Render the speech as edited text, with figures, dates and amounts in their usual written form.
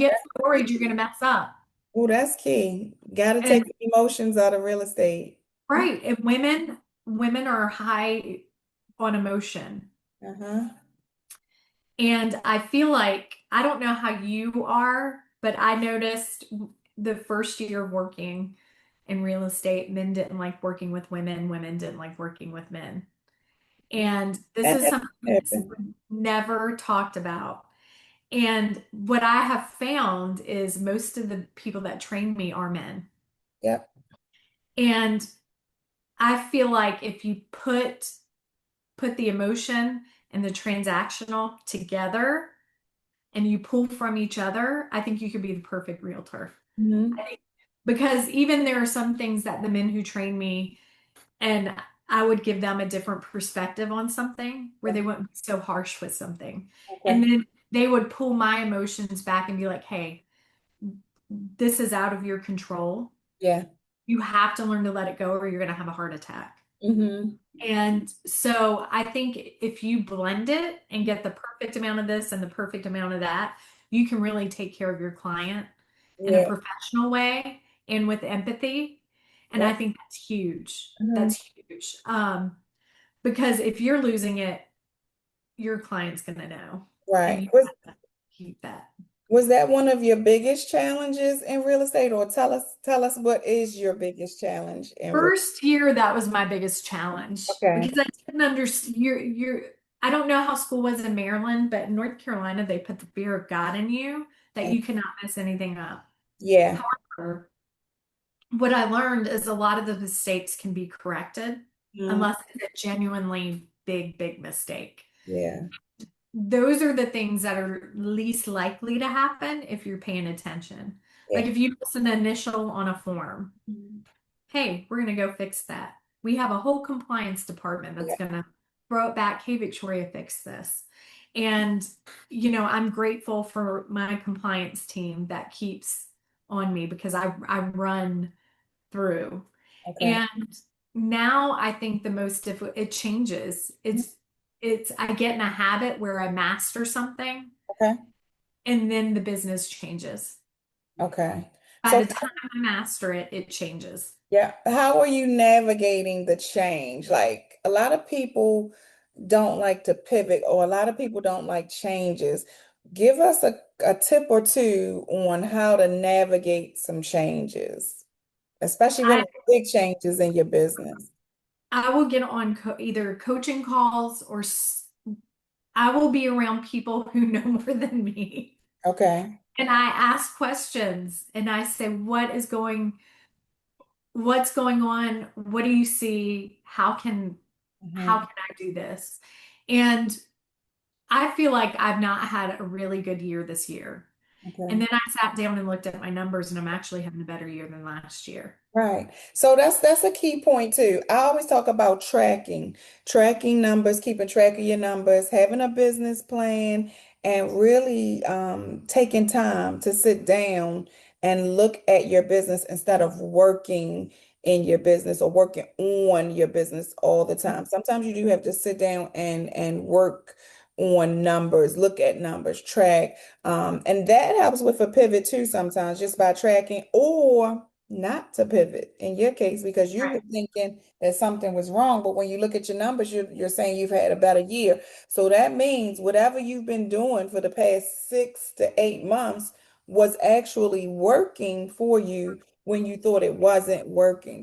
get worried, you're going to mess up. Oh, that's key. Got to take And the emotions out of real estate. right, and women are high on emotion. Uh-huh. And I feel like I don't know how you are, but I noticed the first year of working in real estate, men didn't like working with women, women didn't like working with men. And this That is has something that's happened. never talked about. And what I have found is most of the people that train me are men. Yep. And I feel like if you put the emotion and the transactional together and you pull from each other, I think you could be the perfect realtor. Hmm. I think because even there are some things that the men who train me and I would give them a different perspective on something where they wouldn't be so harsh with something. And Okay. then they would pull my emotions back and be like, hey, this is out of your control. Yeah. You have to learn to let it go or you're going to have a heart attack. Hmm. And so I think if you blend it and get the perfect amount of this and the perfect amount of that, you can really take care of your client in a Yeah. professional way and with empathy. And I Yep. think that's huge. Hmm. That's huge. Because if you're losing it, your client's going to know. And Right. you have to keep that. Was that one of your biggest challenges in real estate, or tell us what is your biggest challenge in real? First year, that was my biggest challenge Okay. because I didn't understand I don't know how school was in Maryland, but in North Carolina, they put the fear of God in you that you cannot mess anything up. Yeah. However, what I learned is a lot of the mistakes can be corrected Mhm. unless it's a genuinely big, big mistake. Yeah. Those are the things that are least likely to happen if you're paying attention. Like Yeah. if you miss an initial on a form, Mhm. hey, we're going to go fix that. We have a whole compliance department that's Yeah. going to throw it back. Hey, Victoria, fix this. And, I'm grateful for my compliance team that keeps on me because I run through. Okay. And now I think the most difficult, it changes. I get in a habit where I master something Okay. and then the business changes. Okay. By So the time I master it, it changes. yeah, how are you navigating the change? Like a lot of people don't like to pivot, or a lot of people don't like changes. Give us a tip or two on how to navigate some changes, especially when I it's big changes in your business. I will get on either coaching calls or I will be around people who know more than me. Okay. And I ask questions and I say, what's going on? What do you see? How Mhm. can I do this? And I feel like I've not had a really good year this year. And Okay. then I sat down and looked at my numbers and I'm actually having a better year than last year. Right. So that's a key point too. I always talk about tracking numbers, keeping track of your numbers, having a business plan, and really taking time to sit down and look at your business instead of working in your business or working on your business all the time. Sometimes you do have to sit down and work on numbers, look at numbers, track. And that helps with a pivot too, sometimes just by tracking or not to pivot in your case because you were Right. thinking that something was wrong. But when you look at your numbers, you're saying you've had a better year. So that means whatever you've been doing for the past 6 to 8 months was actually working for you when you thought it wasn't working.